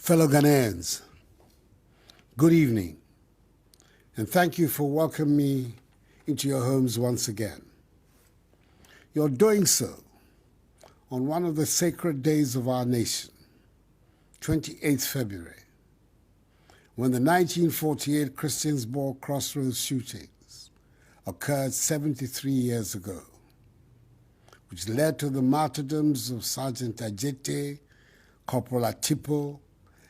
Fellow Ghanaians, good evening, and thank you for welcoming me into your homes once again. You're doing so on one of the sacred days of our nation, 28th February, when the 1948 Christiansborg Crossroads shootings occurred 73 years ago, which led to the martyrdoms of Sergeant Ajete, Corporal Atipo,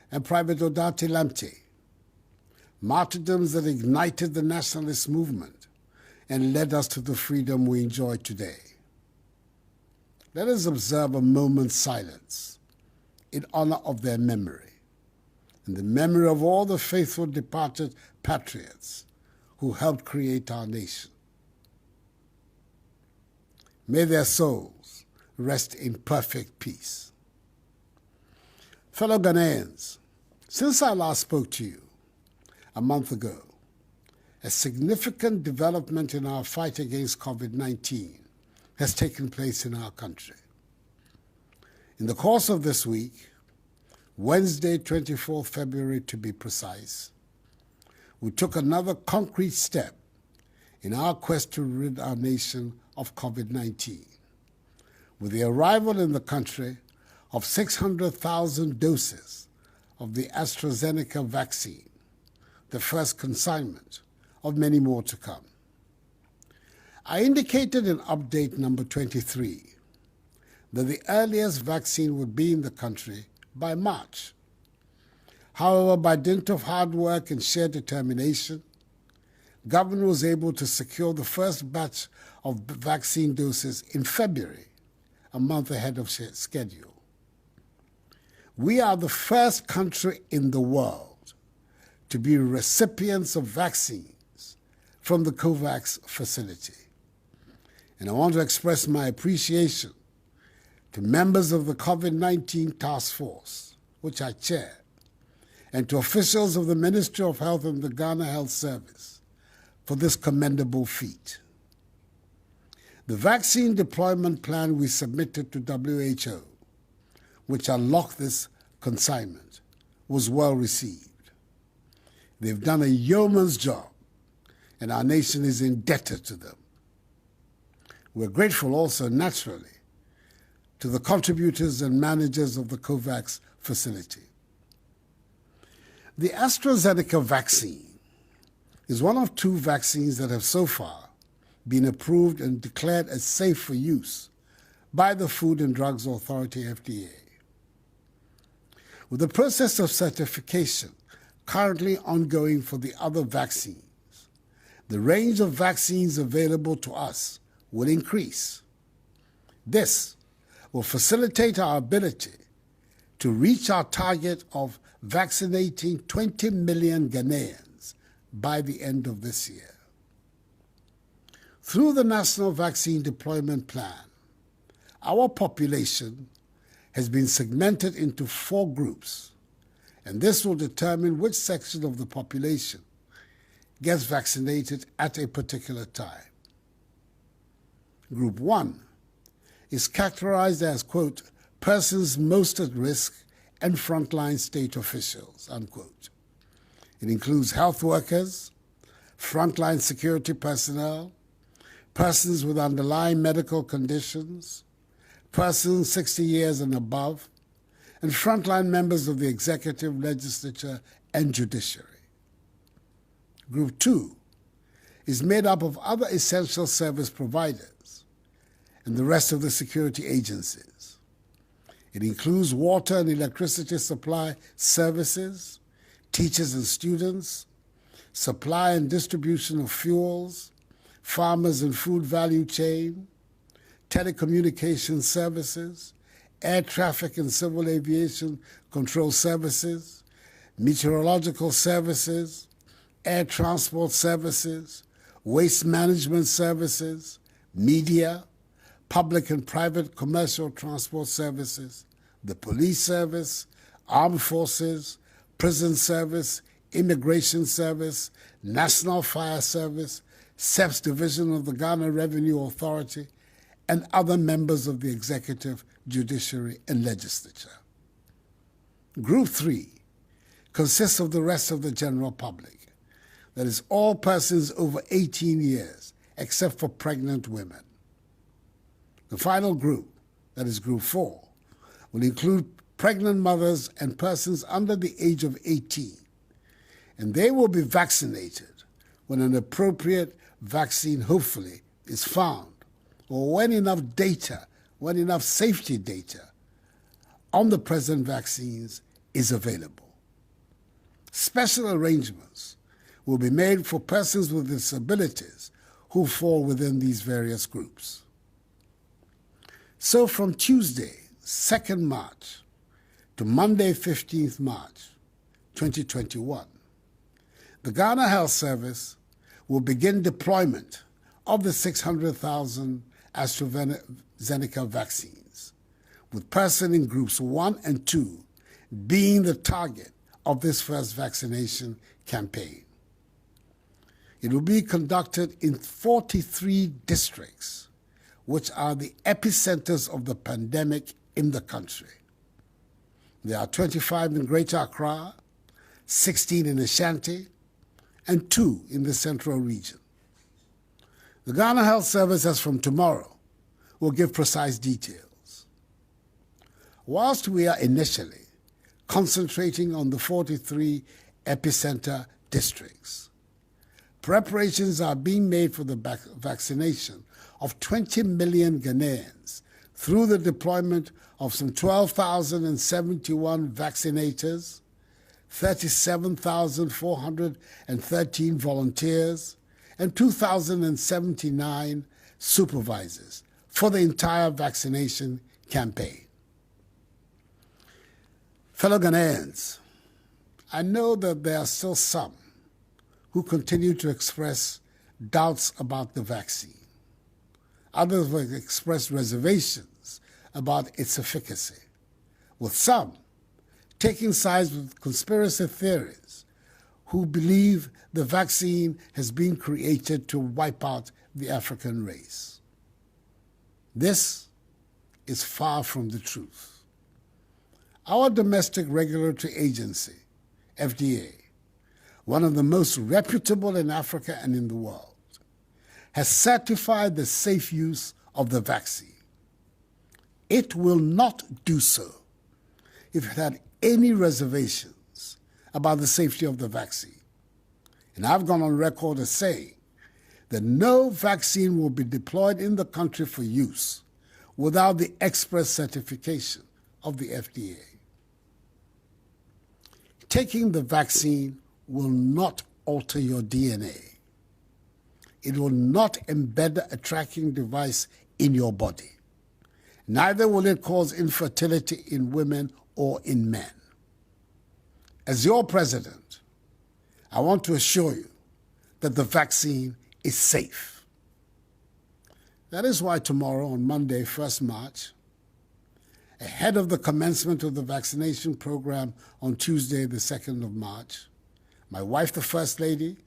and Private Odate Lamte, martyrdoms that ignited the nationalist movement and led us to the freedom we enjoy today. Let us observe a moment's silence in honor of their memory and the memory of all the faithful departed patriots who helped create our nation. May their souls rest in perfect peace. Fellow Ghanaians, since I last spoke to you a month ago, a significant development in our fight against COVID-19 has taken place in our country. In the course of this week, Wednesday, 24th February to be precise, we took another concrete step in our quest to rid our nation of COVID-19, with the arrival in the country of 600,000 doses of the AstraZeneca vaccine, the first consignment of many more to come. I indicated in update number 23 that the earliest vaccine would be in the country by March. However, by dint of hard work and sheer determination, government was able to secure the first batch of vaccine doses in February, a month ahead of schedule. We are the first country in the world to be recipients of vaccines from the COVAX facility. And I want to express my appreciation to members of the COVID-19 task force, which I chair, and to officials of the Ministry of Health and the Ghana Health Service for this commendable feat. The vaccine deployment plan we submitted to WHO, which unlocked this consignment, was well received. They've done a yeoman's job, and our nation is indebted to them. We're grateful also, naturally, to the contributors and managers of the COVAX facility. The AstraZeneca vaccine is one of two vaccines that have so far been approved and declared as safe for use by the Food and Drugs Authority, FDA. With the process of certification currently ongoing for the other vaccines, the range of vaccines available to us will increase. This will facilitate our ability to reach our target of vaccinating 20 million Ghanaians by the end of this year. Through the National Vaccine Deployment Plan, our population has been segmented into 4 groups, and this will determine which section of the population gets vaccinated at a particular time. Group 1 is characterized as, quote, persons most at risk and frontline state officials, unquote. It includes health workers, frontline security personnel, persons with underlying medical conditions, persons 60 years and above, and frontline members of the executive, legislature, and judiciary. Group 2 is made up of other essential service providers and the rest of the security agencies. It includes water and electricity supply services, teachers and students, supply and distribution of fuels, farmers and food value chain, telecommunications services, air traffic and civil aviation control services, meteorological services, air transport services, waste management services, media, public and private commercial transport services, the police service, armed forces, prison service, immigration service, national fire service, SEPS division of the Ghana Revenue Authority, and other members of the executive, judiciary, and legislature. Group 3 consists of the rest of the general public. That is, all persons over 18 years, except for pregnant women. The final group, that is Group 4, will include pregnant mothers and persons under the age of 18, and they will be vaccinated when an appropriate vaccine, hopefully, is found, or when enough safety data on the present vaccines is available. Special arrangements will be made for persons with disabilities who fall within these various groups. So from Tuesday, 2nd March, to Monday, 15th March, 2021, the Ghana Health Service will begin deployment of the 600,000 AstraZeneca vaccines, with persons in Groups 1 and 2 being the target of this first vaccination campaign. It will be conducted in 43 districts, which are the epicenters of the pandemic in the country. There are 25 in Greater Accra, 16 in Ashanti, and 2 in the Central Region. The Ghana Health Service, as from tomorrow, will give precise details. Whilst we are initially concentrating on the 43 epicenter districts, preparations are being made for the vaccination of 20 million Ghanaians through the deployment of some 12,071 vaccinators, 37,413 volunteers, and 2,079 supervisors for the entire vaccination campaign. Fellow Ghanaians, I know that there are still some who continue to express doubts about the vaccine. Others will express reservations about its efficacy, with some taking sides with conspiracy theories who believe the vaccine has been created to wipe out the African race. This is far from the truth. Our domestic regulatory agency, FDA, one of the most reputable in Africa and in the world, has certified the safe use of the vaccine. It will not do so if it had any reservations about the safety of the vaccine. And I've gone on record as saying that no vaccine will be deployed in the country for use without the express certification of the FDA. Taking the vaccine will not alter your DNA. It will not embed a tracking device in your body. Neither will it cause infertility in women or in men. As your president, I want to assure you that the vaccine is safe. That is why tomorrow, on Monday, 1st March, ahead of the commencement of the vaccination program on Tuesday, the 2nd of March, my wife, the First Lady,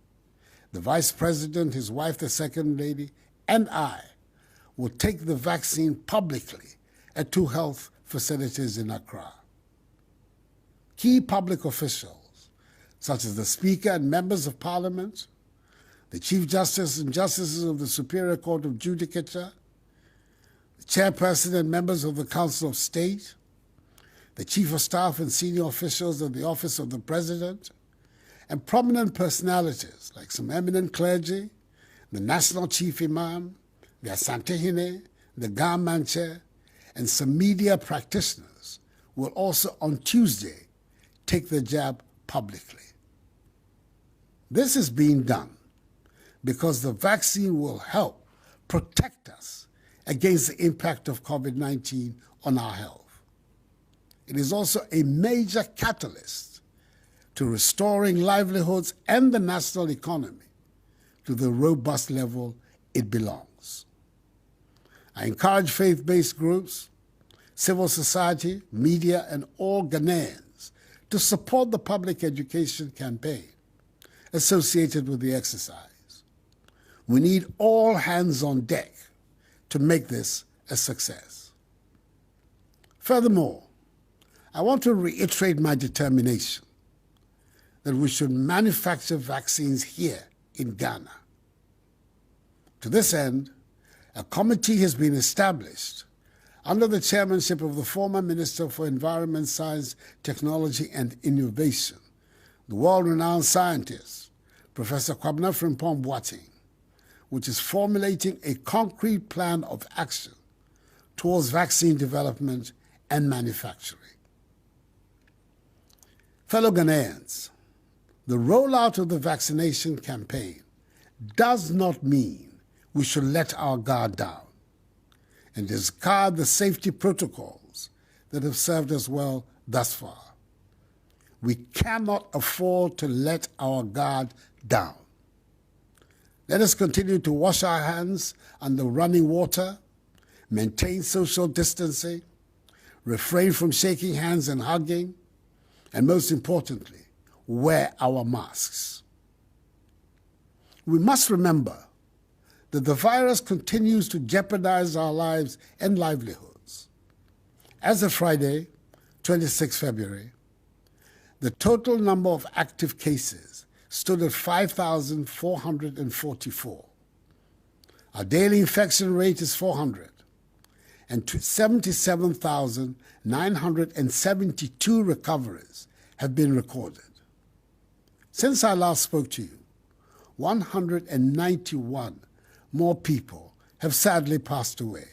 the Vice President, his wife, the Second Lady, and I will take the vaccine publicly at 2 health facilities in Accra. Key public officials, such as the Speaker and members of Parliament, the Chief Justice and Justices of the Superior Court of Judicature, the Chairperson and members of the Council of State, the Chief of Staff and senior officials of the Office of the President, and prominent personalities like some eminent clergy, the National Chief Imam, the Asantehene, the Gamanche, and some media practitioners will also on Tuesday take the jab publicly. This is being done because the vaccine will help protect us against the impact of COVID-19 on our health. It is also a major catalyst to restoring livelihoods and the national economy to the robust level it belongs. I encourage faith-based groups, civil society, media, and all Ghanaians to support the public education campaign associated with the exercise. We need all hands on deck to make this a success. Furthermore, I want to reiterate my determination that we should manufacture vaccines here in Ghana. To this end, a committee has been established under the chairmanship of the former Minister for Environment, Science, Technology and Innovation, the world-renowned scientist, Professor Kwabena Frimpong-Boateng, which is formulating a concrete plan of action towards vaccine development and manufacturing. Fellow Ghanaians, the rollout of the vaccination campaign does not mean we should let our guard down and discard the safety protocols that have served us well thus far. We cannot afford to let our guard down. Let us continue to wash our hands under running water, maintain social distancing, refrain from shaking hands and hugging, and most importantly, wear our masks. We must remember that the virus continues to jeopardize our lives and livelihoods. As of Friday, 26 February, the total number of active cases stood at 5,444. Our daily infection rate is 400, and 77,972 recoveries have been recorded. Since I last spoke to you, 191 more people have sadly passed away,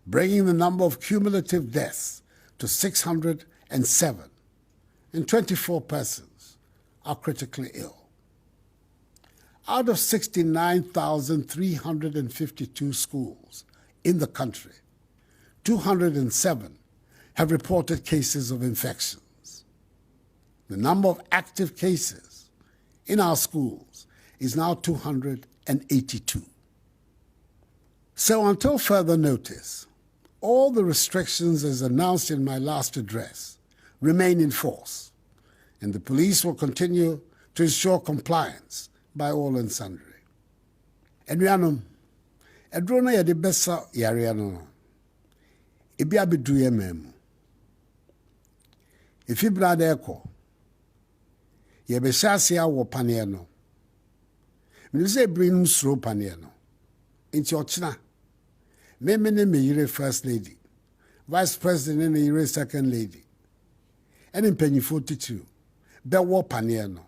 bringing the number of cumulative deaths to 607, and 24 persons are critically ill. Out of 69,352 schools in the country, 207 have reported cases of infections. The number of active cases in our schools is now 282. So until further notice, all the restrictions as announced in my last address remain in force, and the police will continue to ensure compliance by all and sundry. Anuanom, eduro na yɛde bɛsa yare no, ebi abedu yɛ memu. Efi brada ɛkɔ, yɛbɛhyɛ ase awɔ paneɛ no. Menim sɛ ebinom suro paneɛ no. Nti ɔkyena, meme ne me yere First Lady, Vice President ne yere Second Lady, ɛne mpanyinfoɔ titiriw bɛwɔ paneɛ no.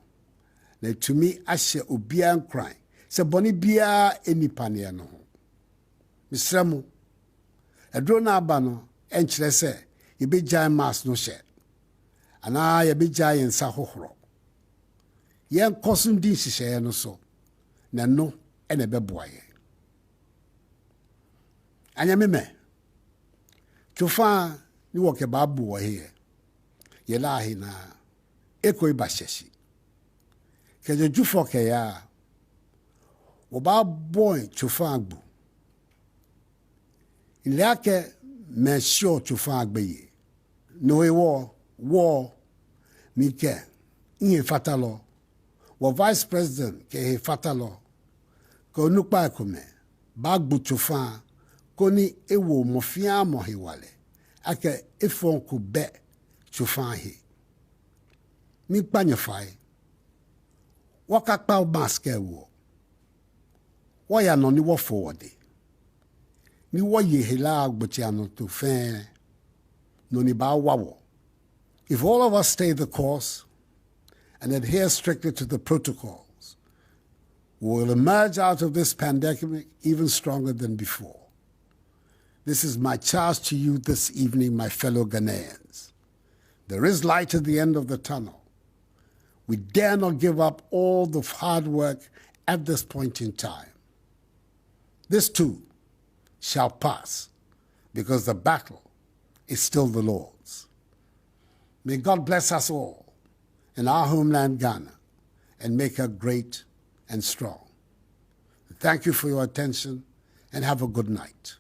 Na tumi ahyɛ obiara nkran sɛ bɔne biara ɛni paneɛ no ho. Mesrɛ mo, ɛduro no aba no ɛnkyerɛ sɛ yɛbɛgyae mask no hyɛ anaa yɛbɛgyae yɛn nsa hohoro. Yɛnkɔ so ndi nhyehyɛeɛ no so, na no ɛna ɛbɛboa yɛn. Anyameme, tufa ni woke babu wa hiye, yelahi na eko ibasheshi. Keje jufo ke ya, wababoi tufa agbu. Ileake me sure tufa agbeye. Noe wo, mike, inye fatalo. Wa Vice President ke he fatalo. Ko nukpa kume, bagbu tufa koni ewo mofia mohiwale ake efonku be chufanhi mi panyefai wakakpa mask ewo waya no ni wo forward ni wo yehela agbotia no to fe no ni ba wawo. If all of us stay the course and adhere strictly to the protocols, we will emerge out of this pandemic even stronger than before. This is my charge to you this evening, my fellow Ghanaians. There is light at the end of the tunnel. We dare not give up all the hard work at this point in time. This too shall pass, because the battle is still the Lord's. May God bless us all in our homeland Ghana and make her great and strong. Thank you for your attention and have a good night.